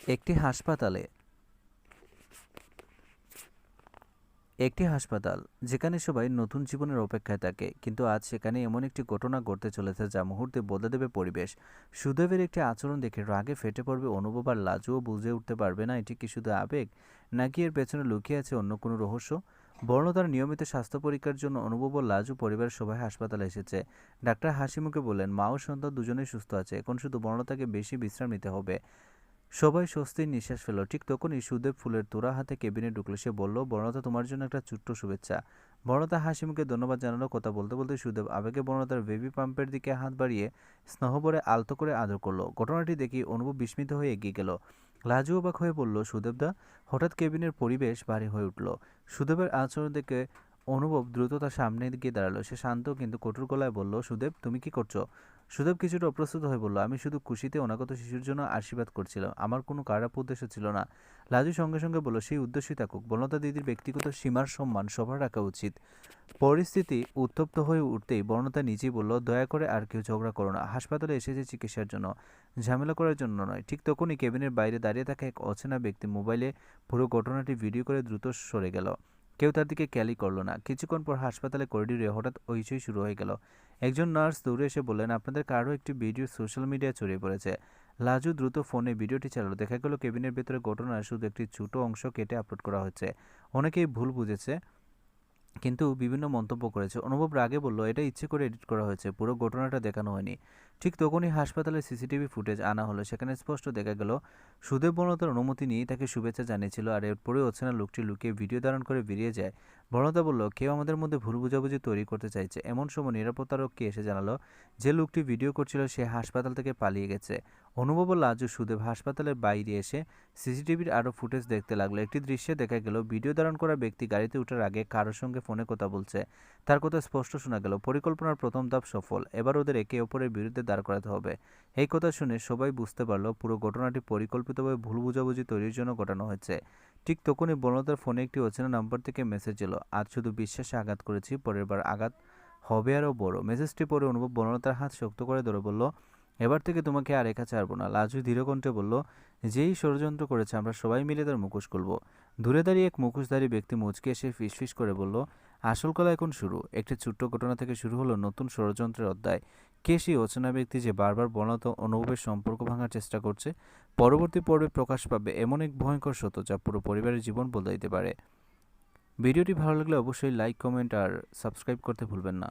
একটি হাসপাতাল যেখানে সবাই নতুন জীবনের অপেক্ষায় থাকে, কিন্তু আজ সেখানে এমন একটি ঘটনা ঘটতে চলেছে যা মুহূর্তে বদলে দেবে পরিবেশ। সুদেবের একটি আচরণ দেখে রাগে ফেটে পড়বে অনুভব, আর লাজুও বুঝে উঠতে পারবে না এটি কি শুধু আবেগ নাকি এর পেছনে লুকিয়ে আছে অন্য কোনো রহস্য। বর্ণতার নিয়মিত স্বাস্থ্য পরীক্ষার জন্য অনুভব ও লাজু পরিবারের সবাই হাসপাতালে এসেছে। ডাক্তার হাসিমুখে বললেন, মা ও সন্তান দুজনেই সুস্থ আছে, এখন শুধু বর্ণতাকে বেশি বিশ্রাম নিতে হবে। সবাই স্বস্তির নিঃশ্বাস ফেলল। ঠিক তখনই সুদেব ফুলের তোড়া হাতে কেবিনে ঢুকলো। সে বলল, বর্ণতা, তোমার জন্য একটা ছোট্ট শুভেচ্ছা। বর্ণতা হাসিমুখে ধন্যবাদ জানালো। কথা বলতে বলতে সুদেব আবেগে বর্ণতার বেবি পাম্পের দিকে হাত বাড়িয়ে স্নেহভরে আলতো করে আদর করলো। ঘটনাটি দেখি অনুভব বিস্মিত হয়ে এগিয়ে গেল। লাজু অবাক হয়ে বলল, সুদেবদা। হঠাৎ কেবিনের পরিবেশ ভারী হয়ে উঠল। সুদেবের আচরণ দেখে অনুভব দ্রুত তার সামনে গিয়ে দাঁড়ালো। সে শান্ত কিন্তু কঠোর গলায় বলল, সুদেব, তুমি কি করছো? সুদেব কিছুটা অপ্রস্তুত হয়ে বলল, আমি শুধু খুশিতে অনাগত শিশুর জন্য আশীর্বাদ করছিলাম, আমার কোনো খারাপ উদ্দেশ্য ছিল না। লাজু সঙ্গে সঙ্গে বলল, সেই উদ্দেশ্যই থাকুক, বনলতা দিদির ব্যক্তিগত সীমার সম্মান সবার রাখা উচিত। পরিস্থিতি উত্তপ্ত হয়ে উঠতেই বর্ণতা নিজেই বলল, দয়া করে আর কেউ ঝগড়া করো না, হাসপাতালে এসেছে চিকিৎসার জন্য, ঝামেলা করার জন্য নয়। ঠিক তখনই কেবিনের বাইরে দাঁড়িয়ে থাকা এক অচেনা ব্যক্তি মোবাইলে পুরো ঘটনাটি ভিডিও করে দ্রুত সরে গেল। কেউ তার দিকে খেয়ালই করলো না। কিছুক্ষণ পর হাসপাতালে করিডোরে হঠাৎ হইচই শুরু হয়ে গেল। একজন নার্স দৌড়ে এসে বললেন, আপনাদের কারো একটি ভিডিও সোশ্যাল মিডিয়ায় ছড়িয়ে পড়েছে। লাজু দ্রুত ফোনে ভিডিওটি চালালো। দেখা গেল কেবিনের ভেতরে ঘটনার শুধু একটি ছোট অংশ কেটে আপলোড করা হচ্ছে। অনেকেই ভুল বুঝেছে, কিন্তু বিভিন্ন মন্তব্য করেছে। অনুভব রাগে বলল, এটা ইচ্ছে করে এডিট করা হয়েছে, পুরো ঘটনাটা দেখানো হয়নি। ঠিক তখনই হাসপাতালের সিসিটিভি ফুটেজ আনা হলো। সেখানে স্পষ্ট দেখা গেল সুদেব বর্ণতার অনুমতি নিয়েই তাকে শুভেচ্ছা জানিয়েছিল, আর এরপরে অচেনা লোকটি লুকিয়ে ভিডিও ধারণ করে বেরিয়ে যায়। বর্ণতা বলল, কেউ আমাদের মধ্যে ভুল বোঝাবুঝি তৈরি করতে চাইছে। এমন সময় নিরাপত্তারক্ষী এসে জানালো যে লোকটি ভিডিও করছিল সে হাসপাতাল থেকে পালিয়ে গেছে। অনুভব ও লাজু সুদেব হাসপাতালের বাইরে এসে সিসিটিভির আরও ফুটেজ দেখতে লাগলো। একটি দৃশ্যে দেখা গেল ভিডিও ধারণ করা ব্যক্তি গাড়িতে ওঠার আগে কারোর সঙ্গে ফোনে কথা বলছে। তার কথা স্পষ্ট শোনা গেল। পরিকল্পনার প্রথম ধাপ সফল, এবার ওদের একে অপরের বিরুদ্ধে দাঁড় করাতে হবে। এই কথা শুনে সবাই বুঝতে পারলো পুরো ঘটনাটি পরিকল্পিতভাবে ভুল বোঝাবুঝি তৈরির জন্য ঘটানো হয়েছে। ঠিক তখনই বর্ণতার ফোনে একটি অচেনা নাম্বার থেকে মেসেজ এলো, আজ শুধু বিশ্বাসে আঘাত করেছি, পরের বার আঘাত হবে আরও বড়। মেসেজটি পড়ে অনুভব বর্ণতার হাত শক্ত করে ধরে বলল, এবার থেকে তোমাকে আর একা ছাড়বো না। লাজু ধীরকণ্ঠে বলল, যেই ষড়যন্ত্র করেছে আমরা সবাই মিলে তার মুখোশ খুলব। দূরে দাঁড়িয়ে এক মুখোশধারী ব্যক্তি মুচকে এসে ফিসফিস করে বলল, আসল কলা এখন শুরু। একটি ছোট্ট ঘটনা থেকে শুরু হলো নতুন ষড়যন্ত্রের অধ্যায়। কে সেই অচেনা ব্যক্তি যে বারবার বর্ণত অনুভবের সম্পর্ক ভাঙার চেষ্টা করছে? পরবর্তী পর্বে প্রকাশ পাবে এমন এক ভয়ঙ্কর সত্য যা পুরো পরিবারের জীবন বদলে দিতে পারে। ভিডিওটি ভালো লাগলে অবশ্যই লাইক, কমেন্ট আর সাবস্ক্রাইব করতে ভুলবেন না।